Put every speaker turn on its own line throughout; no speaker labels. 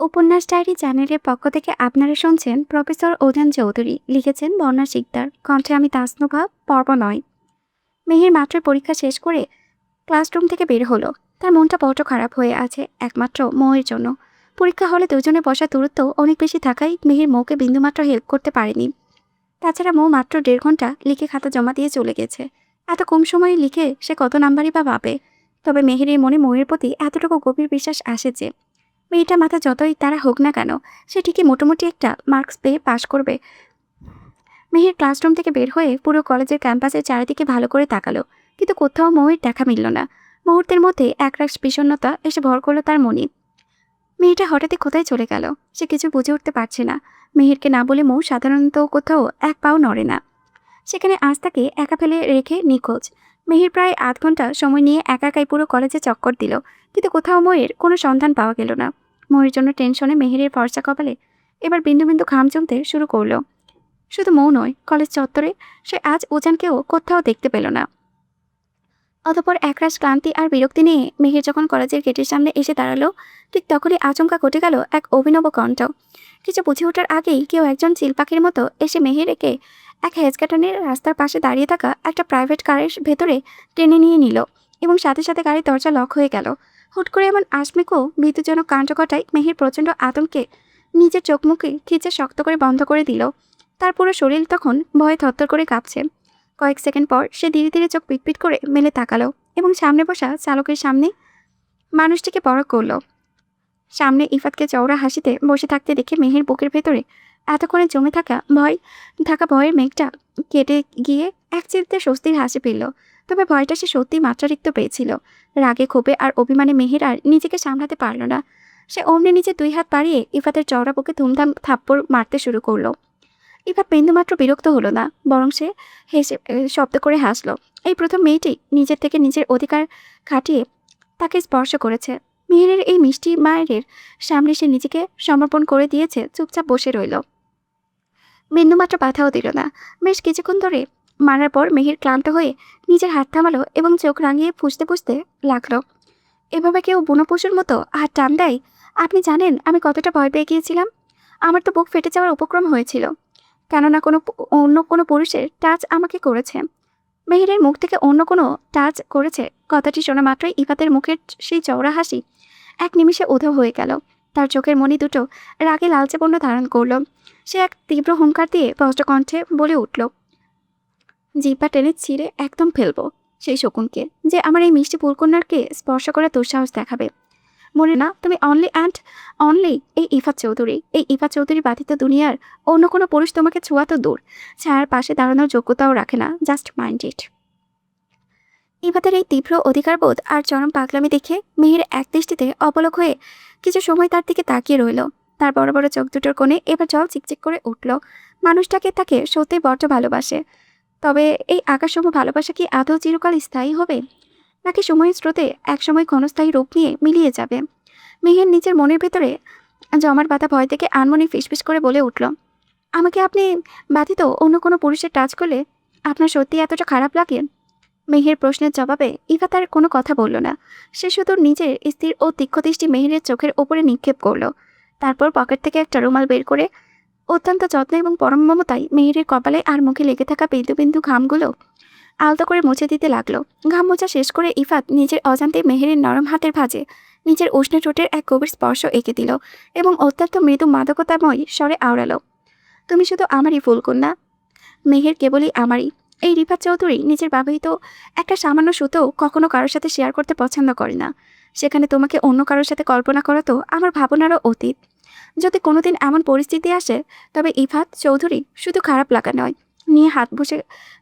উপন্যাস ডায়েরি চ্যানেলের পক্ষ থেকে আপনারা শুনছেন প্রফেসর ওজান চৌধুরী লিখেছেন বর্ণা শিকদার কণ্ঠে আমি তাসনুভা পর্ব নয়। মেহের মাত্র পরীক্ষা শেষ করে ক্লাসরুম থেকে বের হলো। তার মনটা বড় খারাপ হয়ে আছে একমাত্র মৌয়ের জন্য। পরীক্ষা হলে দুজনে বসার দূরত্ব অনেক বেশি থাকায় মেহের মৌকে বিন্দুমাত্র হেল্প করতে পারেনি। তাছাড়া মৌ মাত্র 1.5 ঘন্টা লিখে খাতা জমা দিয়ে চলে গেছে। এত কম সময়ে লিখে সে কত নাম্বারই বা পাবে। তবে মেহেরের মনে মৌয়ের প্রতি এতটুকু গভীর বিশ্বাস আসে যে মেয়েটা মাথা যতই তারা হোক না কেন সে ঠিকই মোটামুটি একটা মার্কস পেয়ে পাশ করবে। মেহের ক্লাসরুম থেকে বের হয়ে পুরো কলেজের ক্যাম্পাসের চারিদিকে ভালো করে তাকালো, কিন্তু কোথাও মৌয়ের দেখা মিলল না। মুহূর্তের মধ্যে একরাশ বিষণ্ণতা এসে ভর করলো তার মনে। মেয়েটা হঠাৎই কোথায় চলে গেল সে কিছু বুঝে উঠতে পারছে না। মেহেরকে না বলে মৌ সাধারণত কোথাও এক পাও নড়ে না। সেখানে আজ তাকে একা ফেলে রেখে নিখোঁজ। মেহের প্রায় 8 ঘন্টা সময় নিয়ে একা একাই পুরো কলেজে চক্কর দিল, কিন্তু কোথাও ময়ের কোনো সন্ধান পাওয়া গেল না। ময়ের জন্য টেনশনে মেহেরের ফর্সা কপালে এবার বিন্দু বিন্দু ঘাম জমতে শুরু করলো। শুধু মৌ নয়, কলেজ চত্বরে সে আজ উজানকেও কোথাও দেখতে পেল না। অতঃপর একরাশ ক্লান্তি আর বিরক্তি নিয়ে মেহের যখন কলেজের গেটের সামনে এসে দাঁড়ালো, ঠিক তখনই আচমকা ঘটে গেল এক অভিনব কণ্ঠ। কিছু বুঝে ওঠার আগেই কেউ একজন চিল পাখির মতো এসে মেহেরকে এক হেজকাটানের রাস্তার পাশে দাঁড়িয়ে থাকা একটা প্রাইভেট কারের ভেতরে টেনে নিয়ে নিল, এবং সাথে সাথে গাড়ির দরজা লক হয়ে গেল। হুট করে এমন আশমিক ও ভীতিজনক কাণ্ড ঘটায় মেহের প্রচণ্ড আতঙ্কে নিজের চোখ মুখে খিচে শক্ত করে বন্ধ করে দিল। তার পুরো শরীর তখন ভয়ে থরথর করে কাঁপছে। কয়েক সেকেন্ড পর সে ধীরে ধীরে চোখ পিটপিট করে মেলে তাকালো এবং সামনে বসা চালকের সামনে মানুষটিকে পরখ করলো। সামনে ইফাতকে চওড়া হাসিতে বসে থাকতে দেখে মেহের বুকের ভেতরে এতক্ষণে জমে থাকা ভয়ের মেঘটা কেটে গিয়ে এক চিলতে স্বস্তির হাসি পেল। তবে ভয়টা সে সত্যিই মাত্রাতিরিক্ত পেয়েছিল। রাগে ক্ষোভে আর অভিমানে মেহের আর নিজেকে সামলাতে পারল না। সে অমনি নিজে 2 হাত বাড়িয়ে ইফাতের চওড়া বুকে ধুমধাম থাপ্পড় মারতে শুরু করলো। ইফাত বিন্দুমাত্র বিরক্ত হলো না, বরং সে হেসে শব্দ করে হাসলো। এই প্রথম মেয়েটি নিজের থেকে নিজের অধিকার খাটিয়ে তাকে স্পর্শ করেছে। মেহেরের এই মিষ্টি মায়ের সামনে সে নিজেকে সমর্পণ করে দিয়েছে, চুপচাপ বসে রইল, বিন্দুমাত্র বাধাও দিল না। বেশ কিছুক্ষণ ধরে মারার পর মেহের ক্লান্ত হয়ে নিজের হাত থামালো এবং চোখ রাঙিয়ে ফুঁসতে ফুঁসতে লাগলো। এভাবে কেউ বুনো পশুর মতো হাত টান দেয়? আপনি জানেন আমি কতটা ভয় পেয়ে গিয়েছিলাম। আমার তো বুক ফেটে যাওয়ার উপক্রম হয়েছিল, কেননা অন্য কোনো পুরুষের টাচ আমাকে করেছে। মেহেরের মুখ থেকে অন্য কোনো টাচ করেছে কথাটি শোনা মাত্রই ইফাতের মুখের সেই চওড়া হাসি এক নিমিষে উধাও হয়ে গেল। তার চোখের মণি দুটো রাগে লালচে বর্ণ ধারণ করল। সে এক তীব্র হুঙ্কার দিয়ে স্পষ্ট কণ্ঠে বলে উঠল, জিহ্বা টেনে ছিঁড়ে একদম ফেলবো সেই শকুনকে, যে আমার এই মিষ্টি ফুলকন্যাকে স্পর্শ করে দুঃসাহস দেখাবে। মনে না তুমি অনলি অ্যান্ড অনলি এই ইফাত চৌধুরী। এই ইফাত চৌধুরী ব্যতীত দুনিয়ার অন্য কোনো পুরুষ তোমাকে ছোঁয়া তো দূর, ছায়ার পাশে দাঁড়ানোর যোগ্যতাও রাখে না। Just mind it. ইফাতের এই তীব্র অধিকারবোধ আর চরম পাগলামি দেখে মেহের এক দৃষ্টিতে অপলক হয়ে কিছু সময় তার দিকে তাকিয়ে রইল। তার বড় বড় চোখ দুটোর কোণে এবার জল চিকচিক করে উঠল। মানুষটাকে তাকে সত্যি বড্ড ভালোবাসে। তবে এই আকাশসম ভালোবাসা কি আদৌ চিরকাল স্থায়ী হবে, নাকি সময়ের স্রোতে একসময় ক্ষণস্থায়ী রূপ নিয়ে মিলিয়ে যাবে? মেহের নিজের মনের ভেতরে জমাট বাঁধা ভয় থেকে আনমনে ফিসফিস করে বলে উঠল, আমাকে আপনি ব্যতীত অন্য কোনো পুরুষের টাচ করলে আপনার সত্যি এতটা খারাপ লাগে? মেহের প্রশ্নের জবাবে ইভা তার কোনো কথা বলল না। সে শুধু নিজের স্থির ও তীক্ষ্ণ দৃষ্টি মেহেরের চোখের ওপরে নিক্ষেপ করল। তারপর পকেট থেকে একটা রুমাল বের করে অত্যন্ত যত্ন এবং পরম মমতায় মেহেরের কপালে আর মুখে লেগে থাকা বিন্দু বিন্দু ঘামগুলো আলতো করে মুছে দিতে লাগলো। ঘাম মোছা শেষ করে ইফাত নিজের অজান্তে মেহেরের নরম হাতের ভাঁজে নিজের উষ্ণ ঠোঁটের এক গভীর স্পর্শ এঁকে দিল এবং অত্যন্ত মৃদু মাদকতাময় স্বরে আওড়ালো, তুমি শুধু আমারই ফুলকন্যা। মেহের কেবলই আমারই। এই রিফাত চৌধুরী নিজের ব্যবহৃত একটা সামান্য সুতো কখনো কারোর সাথে শেয়ার করতে পছন্দ করে না। সেখানে তোমাকে অন্য কারোর সাথে কল্পনা করা তো আমার ভাবনারও অতীত। যদি কোনোদিন এমন পরিস্থিতি আসে, তবে ইফাত চৌধুরী শুধু খারাপ লাগা নয়, নিয়ে বসে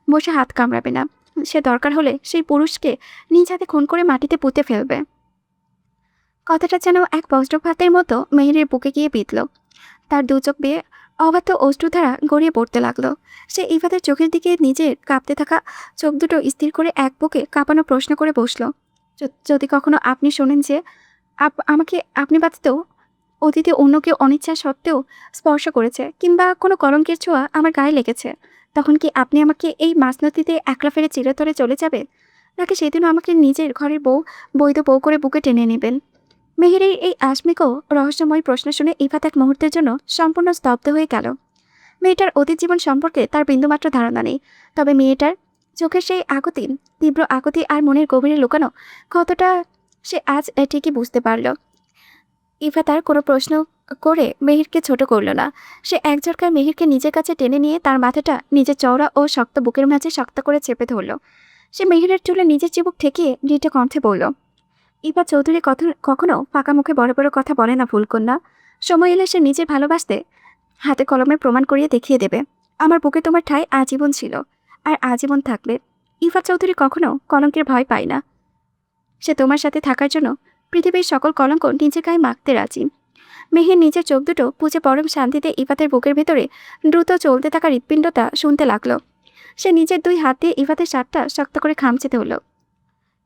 বসে হাত কামড়াবে না। সে দরকার হলে সেই পুরুষকে নিজ হাতে খুন করে মাটিতে পুঁতে ফেলবে। কথাটা যেন এক বজ্রপাতের মতো মেহেরের বুকে গিয়ে বিঁধল। তার দু চোখ বেয়ে অবাধ্য অশ্রুধারা গড়িয়ে পড়তে লাগলো। সে ইফাতের চোখের দিকে নিজের কাঁপতে থাকা চোখ দুটো স্থির করে এক বুকে কাঁপানো প্রশ্ন করে বসল, যদি কখনো আপনি শোনেন যে আমাকে আপনি ব্যতীত অতীতে অন্য কেউ অনিচ্ছা সত্ত্বেও স্পর্শ করেছে, কিংবা কোনো কলঙ্কের ছোঁয়া আমার গায়ে লেগেছে, তখন কি আপনি আমাকে এই মাঝ নদীতে একলা ফেলে চিরতরে চলে যাবে, নাকি সেদিনও আমাকে নিজের ঘরের বৈধ বউ করে বুকে টেনে নেবেন? মেহেরের এই আসমিক ও রহস্যময় প্রশ্ন শুনে ইফাত এক মুহূর্তের জন্য সম্পূর্ণ স্তব্ধ হয়ে গেল। মেয়েটার অতীত জীবন সম্পর্কে তার বিন্দুমাত্র ধারণা নেই, তবে মেয়েটার চোখের সেই আকুতি, তীব্র আকুতি আর মনের গভীরে লুকানো কতটা সে আজ ঠিকই বুঝতে পারল। ইফা তার কোনো প্রশ্ন করে মেহিরকে ছোট করল না। সে এক ঝটকায় মেহিরকে নিজের কাছে টেনে নিয়ে তার মাথাটা নিজের চওড়া ও শক্ত বুকের মাঝে শক্ত করে চেপে ধরল। সে মেহিরের চুলে নিজের চিবুক ঠেকিয়ে দৃঢ় কণ্ঠে বলল, ইফা চৌধুরী কখনো ফাঁকা মুখে বড় বড় কথা বলে না ফুলকন্যা। সময় এলে সে নিজে ভালোবাসতে হাতে কলমে প্রমাণ করিয়ে দেখিয়ে দেবে। আমার বুকে তোমার ঠাঁই আজীবন ছিল, আর আজীবন থাকবে। ইফা চৌধুরী কখনো কলঙ্কের ভয় পায় না। সে তোমার সাথে থাকার জন্য পৃথিবীর সকল কলঙ্ক নিজের গায়ে মাখতে রাজি। মেহের নিজের চোখ দুটো পুজে পরম শান্তিতে ইফাতের বুকের ভেতরে দ্রুত চলতে থাকা হৃৎপিণ্ডটা শুনতে লাগলো। সে নিজের দুই হাত দিয়ে ইফাতের শার্টটা শক্ত করে খামচে ধরল।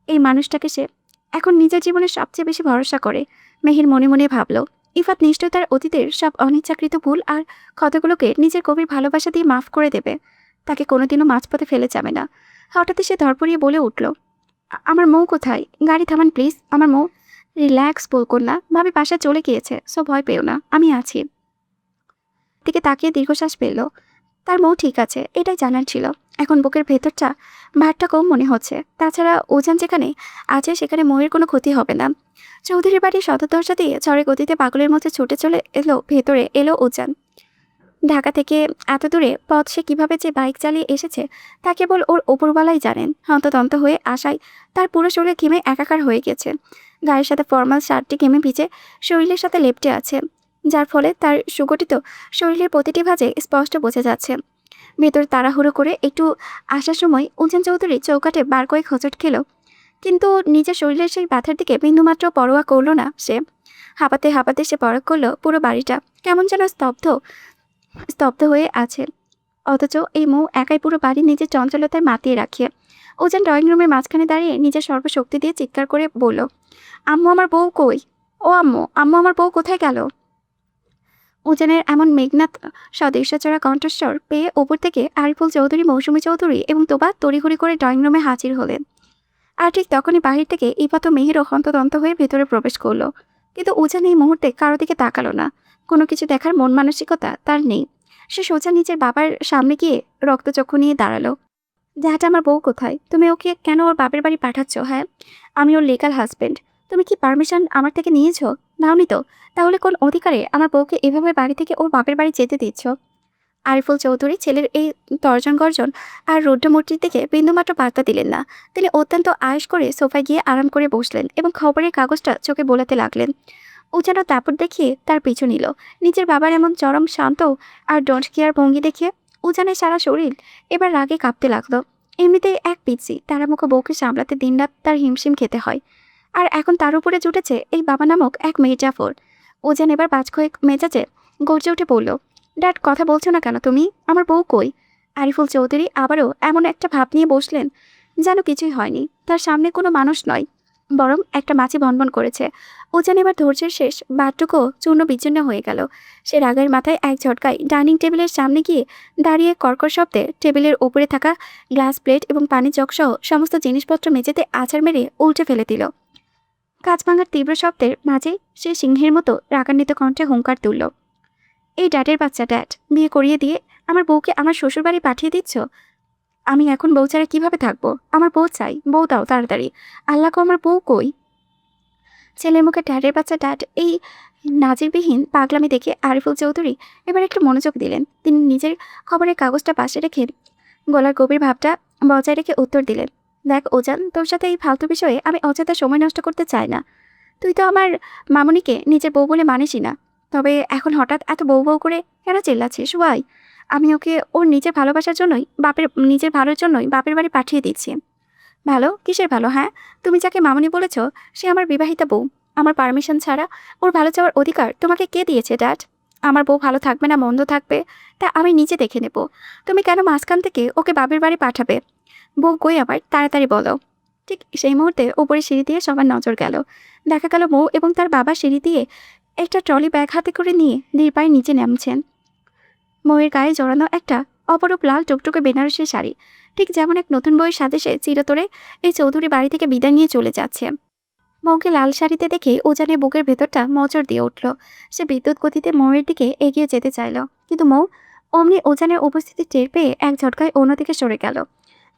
এই মানুষটাকে সে এখন নিজের জীবনে সবচেয়ে বেশি ভরসা করে। মেহের মনে মনে ভাবল, ইফাত নিশ্চয় তার অতীতের সব অনিচ্ছাকৃত ভুল আর ক্ষতগুলোকে নিজের গভীর ভালোবাসা দিয়ে মাফ করে দেবে। তাকে কোনোদিনও মাঝপথে ফেলে যাবে না। হঠাৎই সে ধরপড়িয়ে বলে উঠল, আমার মৌ কোথায়? গাড়ি থামান প্লিজ, আমার মৌ। রিল্যাক্স বলকন্যা, ভাবি বাসায় চলে গিয়েছে, সো ভয় পেও না, আমি আছি। দিকে তাকিয়ে দীর্ঘশ্বাস ফেলল। তার মৌ ঠিক আছে, এটাই জানার ছিল। এখন বুকের ভেতরটা ভারটা কম মনে হচ্ছে। তাছাড়া ওজান যেখানে আছে সেখানে মৌয়ের কোনো ক্ষতি হবে না। চৌধুরীর বাড়ির সদর দরজা দিয়ে ঝড়ের গতিতে পাগলের মতো ছুটে চলে ভেতরে এলো ওজান। ঢাকা থেকে এত দূরে পথ সে কীভাবে যে বাইক চালিয়ে এসেছে তা কেবল ওর ওপরওয়ালাই জানেন। হন্তদন্ত হয়ে আসায় তার পুরো শরীরে ঘেমে একাকার হয়ে গেছে। গায়ের সাথে ফর্মাল শার্টটি ঘেমে ভিজে শরীরের সাথে লেপ্টে আছে, যার ফলে তার সুগঠিত শরীরের প্রতিটি ভাঁজে স্পষ্ট বোঝা যাচ্ছে। ভেতর তাড়াহুড়ো করে একটু আসার সময় উজান চৌধুরী চৌকাঠে বার কয়েক হোঁচট খেল, কিন্তু নিজের শরীরের সেই ব্যথার দিকে বিন্দুমাত্র পরোয়া করল না সে। হাঁপাতে হাঁপাতে সে পরখ করল পুরো বাড়িটা কেমন যেন স্তব্ধ হয়ে আছে। অথচ এই মৌ একাই পুরো বাড়ি নিজের চঞ্চলতায় মাতিয়ে রাখিয়ে। ওজান ড্রয়িং রুমের মাঝখানে দাঁড়িয়ে নিজের সর্বশক্তি দিয়ে চিৎকার করে বলল, আম্মু আমার বউ কই? ও আম্মু, আম্মু আমার বউ কোথায় গেল? উজানের এমন মেঘনাথ সদৃশ্যচড়া কণ্ঠস্বর পেয়ে ওপর থেকে আরিফুল চৌধুরী, মৌসুমী চৌধুরী এবং তোবা তড়িঘড়ি করে ড্রয়িং রুমে হাজির হলেন। আর ঠিক তখনই বাহির থেকে ইফাত ও মেহেরও হন্তদন্ত হয়ে ভেতরে প্রবেশ করলো। কিন্তু উজান এই মুহূর্তে কারো দিকে তাকালো না। কোনো কিছু দেখার মন মানসিকতা তার নেই। সে সোজা নিজের বাবার সামনে গিয়ে রক্তচক্ষু নিয়ে দাঁড়ালো। ড্যাড, আমার বউ কোথায়? তুমি ওকে কেন ওর বাপের বাড়ি পাঠাচ্ছ? হ্যাঁ, আমি ওর লিগ্যাল হাজবেন্ড। তুমি কি পারমিশন আমার থেকে নিয়েছো? নাওনি তো? তাহলে কোন অধিকারে আমার বউকে এভাবে বাড়ি থেকে ওর বাপের বাড়ি যেতে দিচ্ছ? আরিফুল চৌধুরী ছেলের এই তর্জন গর্জন আর রৌদ্রমূর্তির দিকে বিন্দুমাত্র বার্তা দিলেন না। তিনি অত্যন্ত আয়েশ করে সোফায় গিয়ে আরাম করে বসলেন এবং খবরের কাগজটা চোখে বোলাতে লাগলেন। উজানো দাপট দেখিয়ে তার পিছু নিল। নিজের বাবার এমন চরম শান্ত আর ডোন্ট কেয়ার ভঙ্গি দেখে উজানের সারা শরীর এবার রাগে কাঁপতে লাগলো। এমনিতেই এক পিচ্ছি তারা মুখো বউকে সামলাতে দিনরাত তার হিমশিম খেতে হয়, আর এখন তার উপরে জুটেছে এই বাবা নামক এক মির্জাফর। উজান এবার বাজখয়ে মেজাজে গর্জে উঠে পড়ল, ড্যাড, কথা বলছো না কেন তুমি? আমার বউ কই? আরিফুল চৌধুরী আবারও এমন একটা ভাব নিয়ে বসলেন যেন কিছুই হয়নি। তার সামনে কোনো মানুষ নয়, বরং একটা মাছি ভনভন করেছে। উজান এবার ধৈর্যের শেষ বাটটুকু চূর্ণ বিচ্ছিন্ন হয়ে গেল। সে রাগের মাথায় এক ঝটকায় ডাইনিং টেবিলের সামনে গিয়ে দাঁড়িয়ে কর্কর শব্দে টেবিলের ওপরে থাকা গ্লাস প্লেট এবং পানি জগসহ সমস্ত জিনিসপত্র মেঝেতে আছাড় মেরে উল্টে ফেলে দিল। কাঁচ ভাঙার তীব্র শব্দের মাঝে সে সিংহের মতো রাগান্বিত কণ্ঠে হুঙ্কার তুলল, এই ড্যাডের বাচ্চা ড্যাড, বিয়ে করিয়ে দিয়ে আমার বউকে আমার শ্বশুরবাড়ি পাঠিয়ে দিচ্ছ? আমি এখন বউ ছাড়া কীভাবে থাকবো? আমার বউ চাই, বউ দাও তাড়াতাড়ি। আল্লাহকে, আমার বউ কই? ছেলের মুখে ড্যাডের বাচ্চা ড্যাড এই নাজিরবিহীন পাগলামি দেখে আরিফুল চৌধুরী এবার একটু মনোযোগ দিলেন। তিনি নিজের খবরের কাগজটা পাশে রেখে গলার গভীর ভাবটা বজায় রেখে উত্তর দিলেন, দেখ ওজান, তোর সাথে এই ফালতু বিষয়ে আমি অযথা সময় নষ্ট করতে চাই না। তুই তো আমার মামুনিকে নিজের বউ বলে মানিসই না। তবে এখন হঠাৎ এত বউ বউ করে কেন চিল্লাচ্ছিস? ওয়াই? আমি ওকে ওর নিজের ভালোবাসার জন্যই নিজের ভালোর জন্যই বাপের বাড়ি পাঠিয়ে দিচ্ছি। ভালো? কিসের ভালো? হ্যাঁ, তুমি যাকে মামুনি বলেছ সে আমার বিবাহিতা বউ। আমার পারমিশন ছাড়া ওর ভালো চাওয়ার অধিকার তোমাকে কে দিয়েছে ড্যাড? আমার বউ ভালো থাকবে না মন্দ থাকবে তা আমি নিজে দেখে নেব। তুমি কেন মাঝখান থেকে ওকে বাপের বাড়ি পাঠাবে? বউ কই আবার, তাড়াতাড়ি বলো। ঠিক সেই মুহূর্তে ওপরে সিঁড়ি দিয়ে সবার নজর গেল। দেখা গেল বউ এবং তার বাবা সিঁড়ি দিয়ে একটা ট্রলি ব্যাগ হাতে করে নিয়ে ধীর পায়ে নিচে নামছেন। মৌয়ের গায়ে জড়ানো একটা অপরূপ লাল টুকটুকে বেনারসি শাড়ি, ঠিক যেমন এক নতুন বইয়ের সাথে সে চিরতরে এই চৌধুরী বাড়ি থেকে বিদায় নিয়ে চলে যাচ্ছে। মৌকে লাল শাড়িতে দেখে উজানের বুকের ভেতরটা মোচড় দিয়ে উঠল। সে বিদ্যুৎ গতিতে মৌয়ের দিকে এগিয়ে যেতে চাইল, কিন্তু মৌ অমনি উজানের উপস্থিতি টের পেয়ে এক ঝটকায় অন্যদিকে সরে গেল।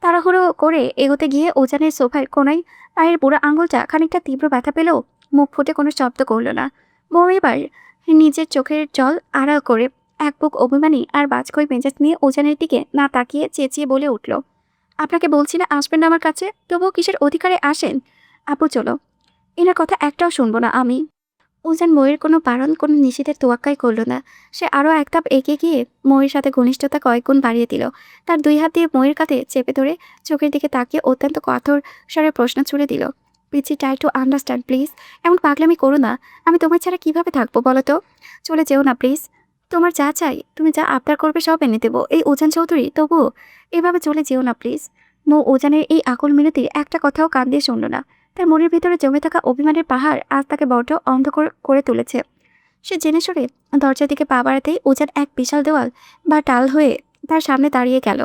তাড়াহুড়ো করে এগোতে গিয়ে উজানের সোফার কোনায় পায়ের বুড়ো আঙুলটা খানিকটা তীব্র ব্যথা পেলেও মুখ ফুটে কোনো শব্দ করল না। মৌ এবার নিজের চোখের জল আড়াল করে এক বুক অভিমানী আর বাজখই মেজাজ নিয়ে উজানের দিকে না তাকিয়ে চেঁচিয়ে বলে উঠল, আপনাকে বলছি না আসবেন না আমার কাছে, তবুও কিসের অধিকারে আসেন? আপু চলো, এনার কথা একটাও শুনবো না আমি। উজান ময়ের কোনো বারণ কোনো নিষেধের তোয়াক্কাই করল না। সে আরও এক ধাপ এগিয়ে গিয়ে ময়ের সাথে ঘনিষ্ঠতা কয়েক গুণ বাড়িয়ে দিল। তার দুই হাত দিয়ে ময়ের কাঁধে চেপে ধরে চোখের দিকে তাকিয়ে অত্যন্ত কঠোর স্বরে প্রশ্ন ছুড়ে দিল, পিচি ট্রাই টু আন্ডারস্ট্যান্ড প্লিজ। এমন পাগলামি করো না। আমি তোমার ছাড়া কিভাবে থাকবো বলো তো? চলে যেও না প্লিজ। তোমার যা চাই, তুমি যা আবদার করবে সব এনে দেবো এই উজান চৌধুরী, তবুও এভাবে চলে যেও না প্লিজ। মৌ উজানের এই আকুল মিনতির একটা কথাও কান দিয়ে শুনল না। তার মনের ভিতরে জমে থাকা অভিমানের পাহাড় আজ তাকে বড্ড অন্ধকার করে তুলেছে। সে জেনে সরে দরজার দিকে পা বাড়াতেই উজান এক বিশাল দেওয়াল বা টাল হয়ে তার সামনে দাঁড়িয়ে গেল।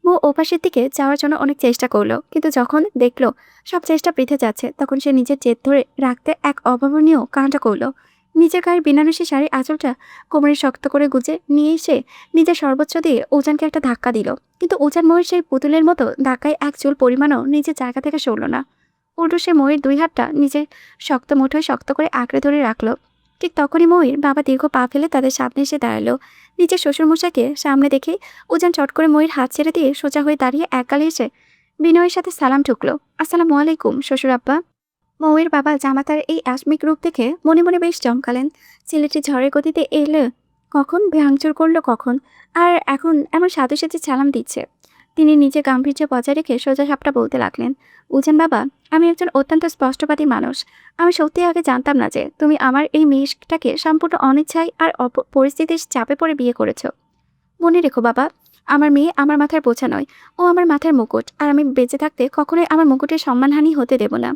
মৌ ওপাশের দিকে যাওয়ার জন্য অনেক চেষ্টা করলো, কিন্তু যখন দেখলো সব চেষ্টা বৃথা যাচ্ছে, তখন সে নিজের জেদ ধরে রাখতে এক অভাবনীয় কাণ্ডটা করলো। নিজের গায়ের বিনারসি শাড়ির আঁচলটা কোমরে শক্ত করে গুজে নিয়ে এসে নিজের সর্বোচ্চ দিয়ে উজানকে একটা ধাক্কা দিল, কিন্তু উজান ময়ের সেই পুতুলের মতো ধাক্কায় এক চুল পরিমাণও নিজের জায়গা থেকে সরল না। উল্টো সে ময়ের দুই হাতটা নিজের শক্ত মুঠোয় শক্ত করে আঁকড়ে ধরে রাখলো। ঠিক তখনই ময়ের বাবা দীর্ঘ পা ফেলে তাদের সামনে এসে দাঁড়ালো। নিজের শ্বশুরমশাইকে সামনে দেখেই উজান চট করে ময়ের হাত ছেড়ে দিয়ে সোজা হয়ে দাঁড়িয়ে একগালে এসে বিনয়ের সাথে সালাম ঠুকলো, আসসালামু আলাইকুম শ্বশুর আব্বা। মৌয়ের বাবা জামাতার এই আসমিক রূপ দেখে মনে মনে বেশ চমকালেন। ছেলেটি ঝড়ের গতিতে এলো কখন, ভাঙচুর করলো কখন, আর এখন এমন সাধু সেজে সালাম দিচ্ছে। তিনি নিজের গাম্ভীর্য বজায় রেখে সোজা সাপটা বলতে লাগলেন, উজান বাবা, আমি একজন অত্যন্ত স্পষ্টবাদী মানুষ। আমি সত্যি আগে জানতাম না যে তুমি আমার এই মেয়েটাকে সম্পূর্ণ অনিচ্ছায় আর পরিস্থিতির চাপে পড়ে বিয়ে করেছ। মনে রেখো বাবা, আমার মেয়ে আমার মাথার বোঝা নয়, ও আমার মাথার মুকুট, আর আমি বেঁচে থাকতে কখনোই আমার মুকুটের সম্মানহানি হতে দেব না।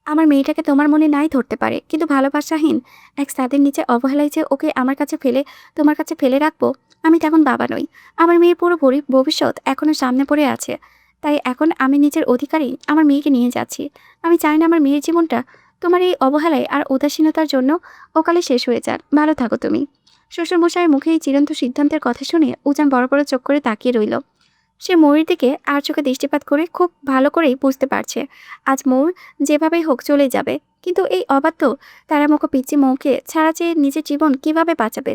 আমার মেয়েটাকে তোমার মনে নাই ধরতে পারে, কিন্তু ভালোবাসাহীন এক ছাদের নিচে অবহেলায় যে ওকে আমার কাছে ফেলে তোমার কাছে ফেলে রাখবো, আমি তেমন বাবা নই। আমার মেয়ের পুরো ভবিষ্যৎ এখনো সামনে পড়ে আছে, তাই এখন আমি নিজের অধিকারেই আমার মেয়েকে নিয়ে যাচ্ছি। আমি চাই না আমার মেয়ের জীবনটা তোমার এই অবহেলায় আর উদাসীনতার জন্য অকালে শেষ হয়ে যাক। ভালো থাকো তুমি। শ্বশুরমশাইয়ের মুখে এই চিরন্ত সিদ্ধান্তের কথা শুনে উজান বড় বড় চোখ করে তাকিয়ে রইল। সে ময়ূর দিকে আর চোখে দৃষ্টিপাত করে খুব ভালো করেই বুঝতে পারছে আজ ময়ূর যেভাবেই হোক চলে যাবে, কিন্তু এই অবাধ্য তারামুখো পিচ্চি মৌকে ছাড়া যে নিজের জীবন কিভাবে বাঁচাবে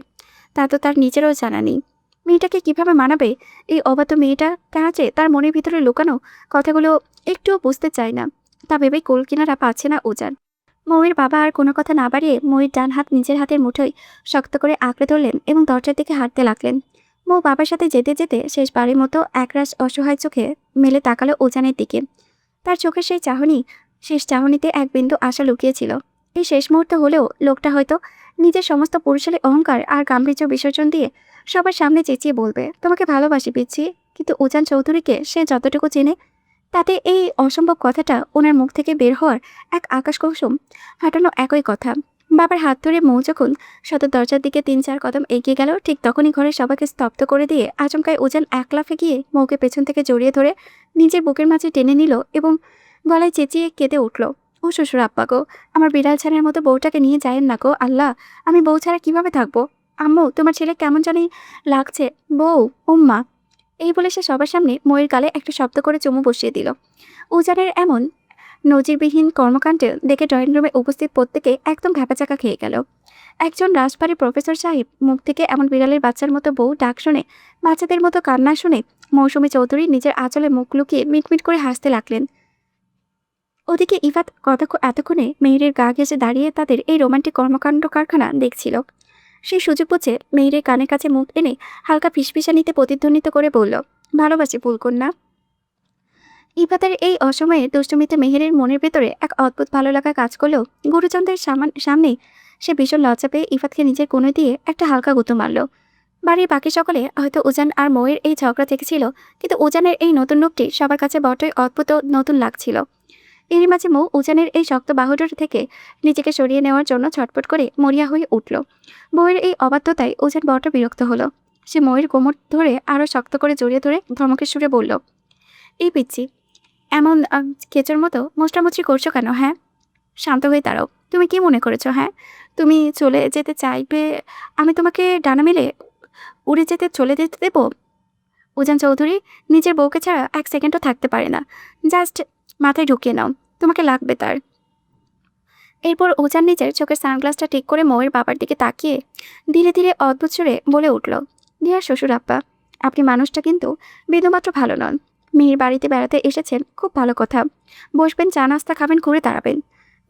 তা তো তার নিজেরও জানা নেই। মেয়েটাকে কিভাবে মানাবে এই অবাধ্য মেয়েটা, কেন যে তার মনের ভিতরে লুকানো কথাগুলো একটুও বুঝতে চায় না, তা ভেবেই কোল কিনারা পাচ্ছে না উজান। মৌয়ের বাবা আর কোনো কথা না বাড়িয়ে ময়ূর ডান হাত নিজের হাতের মুঠোয় শক্ত করে আঁকড়ে ধরলেন এবং দরজার দিকে হাঁটতে লাগলেন। মৌ বাবার সাথে যেতে যেতে শেষবারের মতো একরাশ অসহায় চোখে মেলে তাকালো উজানের দিকে। তার চোখের সেই চাহনি, শেষ চাহনিতে এক বিন্দু আশা লুকিয়েছিল। এই শেষ মুহূর্ত হলেও লোকটা হয়তো নিজের সমস্ত পুরুষালী অহংকার আর গাম্ভীর্য বিসর্জন দিয়ে সবার সামনে চেঁচিয়ে বলবে, তোমাকে ভালোবাসি পিচ্ছি। কিন্তু উজান চৌধুরীকে সে যতটুকু চেনে, তাতে এই অসম্ভব কথাটা ওনার মুখ থেকে বের হওয়ার এক আকাশ কুসুম হাঁটানো একই কথা। বাবার হাত ধরে মৌ যখন সদর দরজার দিকে ৩-৪ কদম এগিয়ে গেল, ঠিক তখনই ঘরের সবাইকে স্তব্ধ করে দিয়ে আচমকায় উজান এক লাফে গিয়ে মৌকে পেছন থেকে জড়িয়ে ধরে নিজের বুকের মাঝে টেনে নিল এবং গলায় চেঁচিয়ে কেঁদে উঠল, ও শ্বশুর আব্বা গো, আমার বিড়াল ছানার মতো বউটাকে নিয়ে যায়েন না গো আল্লাহ, আমি বউ ছাড়া কিভাবে থাকবো? আম্মু, তোমার ছেলে কেমন জানি লাগছে, বউ উম্মা। এই বলে সে সবার সামনে ময়ের গালে একটা শব্দ করে চুমু বসিয়ে দিল। উজানের এমন নজিরবিহীন কর্মকাণ্ডে দেখে ড্রয়িং রুমে উপস্থিত প্রত্যেকে একদম ঘাপাচাকা খেয়ে গেল। একজন রাজবাড়ির প্রফেসর সাহেব মুখ থেকে এমন বিড়ালের বাচ্চার মতো বউ ডাক শুনে, বাচ্চাদের মতো কান্না শুনে মৌসুমী চৌধুরী নিজের আঁচলে মুখ লুকিয়ে মিটমিট করে হাসতে লাগলেন। ওদিকে ইফাত এতক্ষণে মেহেরের গা ঘেঁষে দাঁড়িয়ে তাদের এই রোমান্টিক কর্মকাণ্ড কারখানা দেখছিল। সেই সুযোগ বুঝে মেহেরের কানের কাছে মুখ এনে হালকা ফিসফিসানিতে প্রতিধ্বনিত করে বলল, ভালোবাসি ফুলকন্যা। ইফাতের এই অসময়ে দুষ্টুমিতে মেহেরের মনের ভেতরে এক অদ্ভুত ভালো লাগা কাজ করলেও গুরুচন্দ্রের সামনেই সে ভীষণ লজ্জা পেয়ে ইফাতকে নিজের কোণে দিয়ে একটা হালকা গুঁতো মারল। বাড়ির বাকি সকলে হয়তো উজান আর মৌয়ের এই ঝগড়া দেখেছিল, কিন্তু উজানের এই নতুন রূপটি সবার কাছে বড়ই অদ্ভুত ও নতুন লাগছিল। এরই মাঝে মৌ উজানের এই শক্ত বাহুডোর থেকে নিজেকে সরিয়ে নেওয়ার জন্য ছটপট করে মরিয়া হয়ে উঠল। বউয়ের এই অবাধ্যতায় উজান বড় বিরক্ত হলো। সে মৌয়ের কোমর ধরে আরও শক্ত করে জড়িয়ে ধরে ধমকের সুরে বলল, এই পিচ্ছি, এমন কেচোর মতো মোচড়ামুচড়ি করছো কেন? হ্যাঁ, শান্ত হয়ে দাঁড়াও। তুমি কি মনে করেছো, হ্যাঁ? তুমি চলে যেতে চাইবে, আমি তোমাকে ডানা মেলে উড়ে চলে যেতে দেবো? উজান চৌধুরী নিজের বউকে ছাড়া 1 সেকেন্ডও থাকতে পারে না। জাস্ট মাথায় ঢুকিয়ে নাও, তোমাকে লাগবে তার। এরপর উজান নিজের চোখের সানগ্লাসটা ঠিক করে মৌয়ের বাবার দিকে তাকিয়ে ধীরে ধীরে অদ্ভুত সুরে বলে উঠল, ডিয়ার শ্বশুর আব্বা, আপনি মানুষটা কিন্তু বিন্দুমাত্র ভালো নন। মেয়ের বাড়িতে বেড়াতে এসেছেন, খুব ভালো কথা। বসবেন, চা নাস্তা খাবেন, ঘুরে দাঁড়াবেন,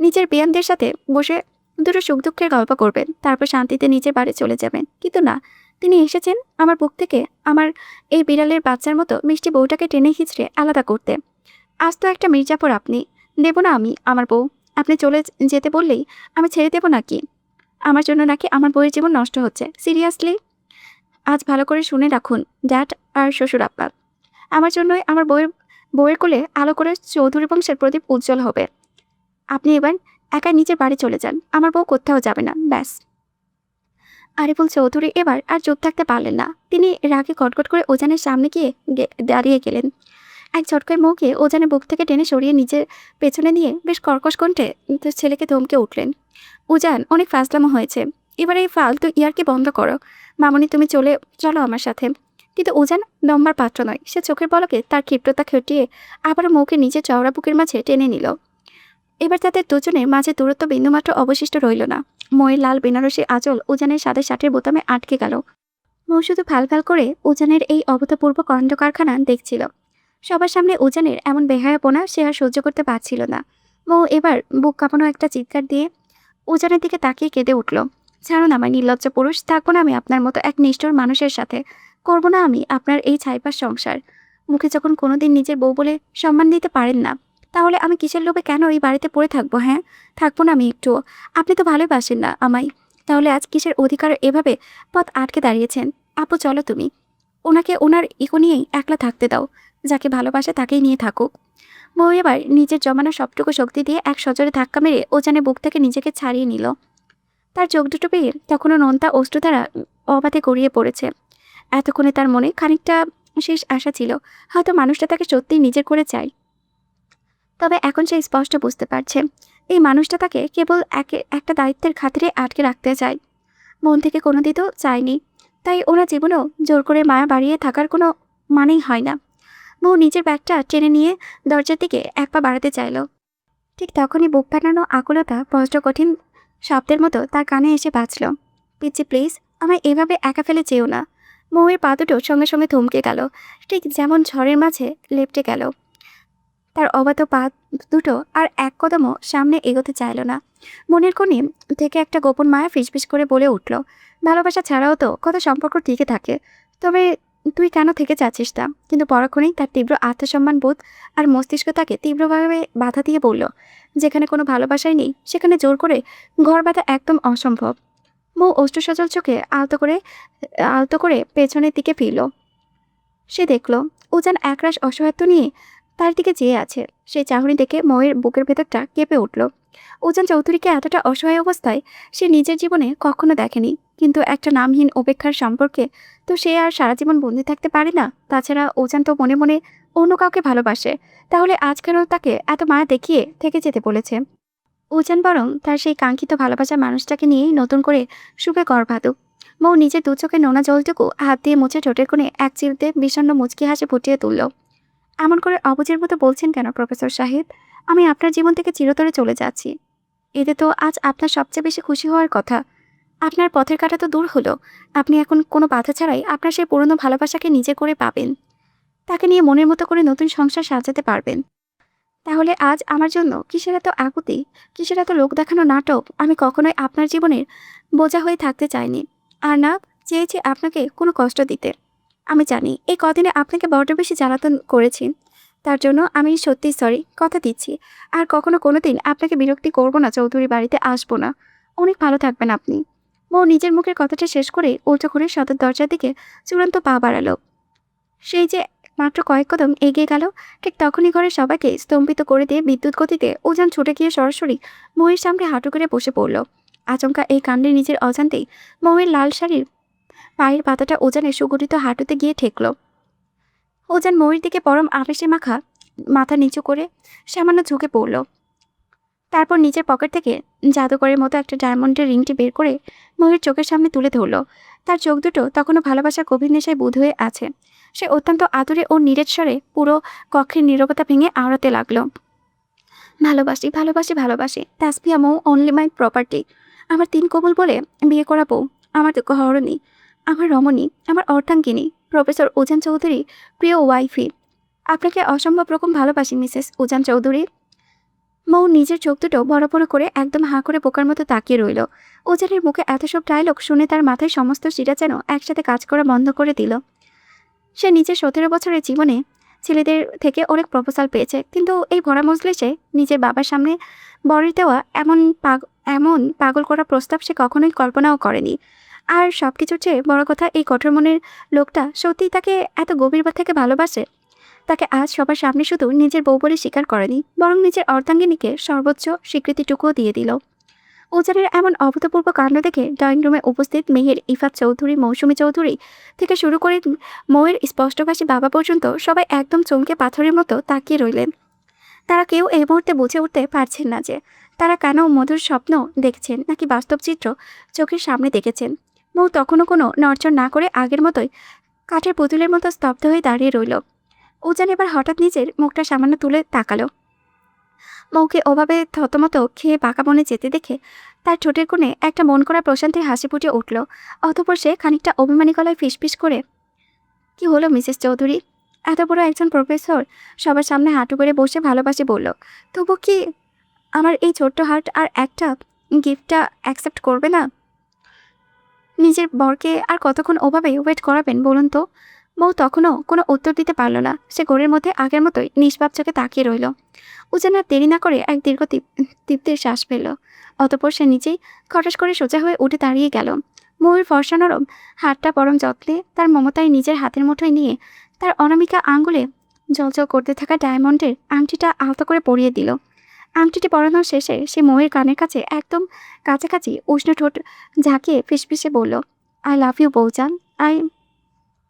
নিজের বিয়ানদের সাথে বসে দুটো সুখ দুঃখের গল্প করবেন, তারপর শান্তিতে নিজের বাড়ি চলে যাবেন। কিন্তু না, তিনি এসেছেন আমার বুক থেকে আমার এই বিড়ালের বাচ্চার মতো মিষ্টি বউটাকে টেনে হিঁচড়ে আলাদা করতে। আজ তো একটা মির্জাপুর আপনি, দেব না আমি আমার বউ? আপনি চলে যেতে বললেই আমি ছেড়ে দেব নাকি? আমার জন্য নাকি আমার বউয়ের জীবন নষ্ট হচ্ছে? সিরিয়াসলি? আজ ভালো করে শুনে রাখুন ড্যাড আর শ্বশুর আব্বা, আমার জন্যই আমার বউয়ের কোলে আলো করে চৌধুরী বংশের প্রদীপ উজ্জ্বল হবে। আপনি এবার একাই নিজের বাড়ি চলে যান, আমার বউ কোথাও যাবে না, ব্যাস। আরিফুল চৌধুরী এবার আর চুপ থাকতে পারলেন না। তিনি রাগে কটকট করে ওজানের সামনে গিয়ে দাঁড়িয়ে গেলেন। এক ঝটকায় মৌকে ওজানের বুক থেকে টেনে সরিয়ে নিজের পেছনে নিয়ে বেশ কর্কশ কণ্ঠে তার ছেলেকে ধমকে উঠলেন, উজান, অনেক ফাজলামো হয়েছে, এবার এই ফালতু ইয়ারকি বন্ধ করো। মামনি, তুমি চলো আমার সাথে। কিন্তু উজান নম্বর পাত্র নয়। সে চোখের পলকে তার ক্ষিপ্রতা খটিয়ে আবারও মৌকে নিজের চওড়া বুকের মাঝে টেনে নিল। এবার তাদের দুজনের মাঝে দূরত্ব বিন্দুমাত্র অবশিষ্ট রইল না। ময়ের লাল বেনারসি আঁচল উজানের সাদা শার্টের বোতামে আটকে গেল। মৌ শুধু ফাল করে উজানের এই অভূতপূর্ব কাণ্ড কারখানা দেখছিল। সবার সামনে উজানের এমন বেহায়াপনা সে আর সহ্য করতে পারছিল না। মৌ এবার বুক কাঁপানো একটা চিৎকার দিয়ে উজানের দিকে তাকিয়ে কেঁদে উঠল, ছাড়ুন আমায় নির্লজ্জ পুরুষ, থাকবো না আমি আপনার মতো এক নিষ্ঠুর মানুষের সাথে, করবো না আমি আপনার এই ছাইপাস সংসার। মুখে যখন কোনোদিন নিজের বউ বলে সম্মান দিতে পারেন না, তাহলে আমি কিসের লোভে কেন এই বাড়িতে পড়ে থাকবো? হ্যাঁ, থাকবো না আমি একটুও। আপনি তো ভালোবাসেন না আমায়, তাহলে আজ কিসের অধিকার এভাবে পথ আটকে দাঁড়িয়েছেন? আপু চলো তুমি, ওনাকে ওনার ইকো নিয়েই একলা থাকতে দাও, যাকে ভালোবাসে তাকেই নিয়ে থাকুক। মৌ এবার নিজের জমানো সবটুকু শক্তি দিয়ে এক সজোরে ধাক্কা মেরে ওজানের বুক থেকে নিজেকে ছাড়িয়ে নিল। তার চোখ দুটো পেয়ে তখনও নোনতা অশ্রুধারা অবাধে গড়িয়ে পড়েছে। এতক্ষণে তার মনে খানিকটা শেষ আশা ছিল, হয়তো মানুষটা তাকে সত্যিই নিজের করে চায়। তবে এখন সে স্পষ্ট বুঝতে পারছে, এই মানুষটা তাকে কেবল একটা দায়িত্বের খাতিরে আটকে রাখতে চায়, মন থেকে কোনোদিনও চায়নি। তাই ওনার জীবনেও জোর করে মায়া বাড়িয়ে থাকার কোনো মানেই হয় না। মৌ নিজের ব্যাগটা টেনে নিয়ে দরজার দিকে এক পা বাড়াতে চাইল। ঠিক তখনই বুক ফাটানো আকুলতা বজ্র কঠিন শব্দের মতো তার কানে এসে বাজল, পিচ্চি প্লিজ, আমায় এভাবে একা ফেলে যেও না। মৌয়ের পা দুটো সঙ্গে সঙ্গে থমকে গেল, ঠিক যেমন ঝড়ের মাঝে লেপটে গেল। তার অবাধ পা দুটো আর এক কদমও সামনে এগোতে চাইল না। মনের কোণে থেকে একটা গোপন মায়া ফিসফিস করে বলে উঠল, ভালোবাসা ছাড়াও তো কত সম্পর্ক টিকে থাকে, তবে তুই কেন থেকে চাচ্ছিস তা? কিন্তু পরক্ষণেই তার তীব্র আত্মসম্মান বোধ আর মস্তিষ্ক তাকে তীব্রভাবে বাধা দিয়ে বলল, যেখানে কোনো ভালোবাসাই নেই সেখানে জোর করে ঘর বাঁধা একদম অসম্ভব। মৌ অষ্টসজল চোখে আলতো করে পেছনের দিকে ফিরল। সে দেখল উজান একরাশ অসহায়ত্ব নিয়ে তার দিকে চেয়ে আছে। সেই চাহনি দেখে মৌয়ের বুকের ভেতরটা কেঁপে উঠল। উজান চৌধুরীকে এতটা অসহায় অবস্থায় সে নিজের জীবনে কখনো দেখেনি। কিন্তু একটা নামহীন উপেক্ষার সম্পর্কে তো সে আর সারা জীবন বন্দী থাকতে পারে না। তাছাড়া উজান তো মনে মনে অন্য কাউকে ভালোবাসে, তাহলে আজ কেন তাকে এত মায়া দেখিয়ে থেকে যেতে বলেছে? উজান বরং তার সেই কাঙ্ক্ষিত ভালোবাসার মানুষটাকে নিয়েই নতুন করে সুখে ঘর বাঁধুক। মৌ নিজের দু চোখে নোনা জলটুকু হাত দিয়ে মুছে ঠোঁটের কোণে এক চিলতে বিষণ্ণ মুচকি হাসি ফুটিয়ে তুলল। এমন করে অবুঝের মতো বলছেন কেন প্রফেসর সাহেব? আমি আপনার জীবন থেকে চিরতরে চলে যাচ্ছি, এতে তো আজ আপনার সবচেয়ে বেশি খুশি হওয়ার কথা। আপনার পথের কাঁটা তো দূর হলো, আপনি এখন কোনো বাধা ছাড়াই আপনার সেই পুরনো ভালোবাসাকে নিজে করে পাবেন, তাকে নিয়ে মনের মতো করে নতুন সংসার সাজাতে পারবেন। তাহলে আজ আমার জন্য কিসের এত আকুতি, কিসের এত লোক দেখানো নাটক? আমি কখনোই আপনার জীবনের বোঝা হয়ে থাকতে চাইনি, আর না চেয়েছি আপনাকে কোনো কষ্ট দিতে। আমি জানি এই কদিনে আপনাকে বড্ড বেশি জ্বালাতন করেছি, তার জন্য আমি সত্যি সরি, কথা দিচ্ছি আর কখনো কোনোদিন আপনাকে বিরক্তি করব না, চৌধুরী বাড়িতে আসবো না। অনেক ভালো থাকবেন আপনি। মৌ নিজের মুখের কথাটা শেষ করে উল্টো করে সদর দরজার দিকে চূড়ান্ত পা বাড়ালো। সেই যে মাত্র কয়েক কদম এগিয়ে গেল, ঠিক তখনই ঘরের সবাইকে স্তম্ভিত করে দিয়ে বিদ্যুৎ গতিতে উজান ছুটে গিয়ে সরাসরি মৌয়ের সামনে হাঁটু করে বসে পড়ল। আচমকা এই কাণ্ডে নিজের অজান্তেই মৌয়ের লাল শাড়ির পায়ের পাতাটা উজানের সুগঠিত হাঁটুতে গিয়ে ঠেকল। উজান মৌয়ের দিকে পরম আবেশে মাখা মাথা নিচু করে সামান্য ঝুঁকে পড়ল। তারপর নিজের পকেট থেকে জাদুকরের মতো একটা ডায়মন্ডের রিংটি বের করে ময়ূর চোখের সামনে তুলে ধরল। তার চোখ দুটো তখনও ভালোবাসার গভীর নেশায় বুঁদ হয়ে আছে। সে অত্যন্ত আদুরে ও নীরের স্বরে পুরো কক্ষের নীরবতা ভেঙে আওড়াতে লাগলো, ভালোবাসি, ভালোবাসি, ভালোবাসি। তাসফিয়া মৌ অনলি মাই প্রপার্টি। আমার ৩ কবুল বলে বিয়ে করা বউ, আমার ঘরণী, আমার রমণী, আমার অর্ধাঙ্গিনী, প্রফেসর উজান চৌধুরী, প্রিয় ওয়াইফি। আপনাকে অসম্ভব রকম ভালোবাসি মিসেস উজান চৌধুরী। মৌ নিজের চোখ দুটো বড় বড় করে একদম হাঁ করে বোকার মতো তাকিয়ে রইল। উজানের মুখে এত সব ডায়লগ শুনে তার মাথায় সমস্ত শিরা যেন একসাথে কাজ করা বন্ধ করে দিল। সে নিজের ১৭ বছরের জীবনে ছেলেদের থেকে অনেক প্রপোজাল পেয়েছে, কিন্তু এই ভরা মজলিসে নিজের বাবার সামনে বরের দেওয়া এমন পাগল করা প্রস্তাব সে কখনোই কল্পনাও করেনি। আর সব কিছুর চেয়ে বড় কথা, এই কঠোর মনের লোকটা সত্যিই তাকে এত গভীর থেকে ভালোবাসে। তাকে আজ সবার সামনে শুধু নিজের বউ বলে স্বীকার করেনি, বরং নিজের অর্ধাঙ্গিনীকে সর্বোচ্চ স্বীকৃতিটুকুও দিয়ে দিল। উজানের এমন অভূতপূর্ব কাণ্ড দেখে ড্রয়িং রুমে উপস্থিত মেহের, ইফাত চৌধুরী, মৌসুমী চৌধুরী থেকে শুরু করে মৌয়ের স্পষ্টভাষী বাবা পর্যন্ত সবাই একদম চমকে পাথরের মতো তাকিয়ে রইলেন। তারা কেউ এই মুহূর্তে বুঝে উঠতে পারছেন না যে তারা কেন মধুর স্বপ্ন দেখছেন নাকি বাস্তব চিত্র চোখের সামনে দেখেছেন। মৌ তখনও কোনো নড়চড় না করে আগের মতোই কাঠের পুতুলের মতো স্তব্ধ হয়ে দাঁড়িয়ে রইল। উজান এবার হঠাৎ নিজের মুখটা সামান্য তুলে তাকালো। মৌকে ওভাবে থতমত খেয়ে বাঁকা বনে যেতে দেখে তার ঠোঁটের কোণে একটা মন করা প্রশান্তির হাসি ফুটে উঠল। অতঃপর সে খানিকটা অভিমানী গলায় ফিসফিস করে, কি হলো মিসেস চৌধুরী? এত বড় একজন প্রফেসর সবার সামনে হাঁটু করে বসে ভালোবাসি বলল, তবু কি আমার এই ছোট্ট হার্ট আর একটা গিফটটা অ্যাকসেপ্ট করবে না? নিজের বরকে আর কতক্ষণ ওভাবে ওয়েট করাবেন বলুন তো? বউ তখনও কোনো উত্তর দিতে পারল না। সে ঘোরের মধ্যে আগের মতোই নিষ্পাপ চোখে তাকিয়ে রইল। উজান আর দেরি না করে এক দীর্ঘ তৃপ্তির শ্বাস ফেলল। অতঃপর সে নিজেই খটাস করে সোজা হয়ে উঠে দাঁড়িয়ে গেল। ময়ূর ফর্সা নরম হাতটা পরম যত্নে তার মমতায় নিজের হাতের মুঠোয় নিয়ে তার অনামিকা আঙ্গুলে জলজল করতে থাকা ডায়মন্ডের আংটিটা আলতো করে পরিয়ে দিল। আংটিটি পরানোর শেষে সে ময়ূর কানের কাছে একদম কাছাকাছি উষ্ণ ঠোঁট ঝাঁকিয়ে ফিসফিসে বলল, আই লাভ ইউ বৌজান, আই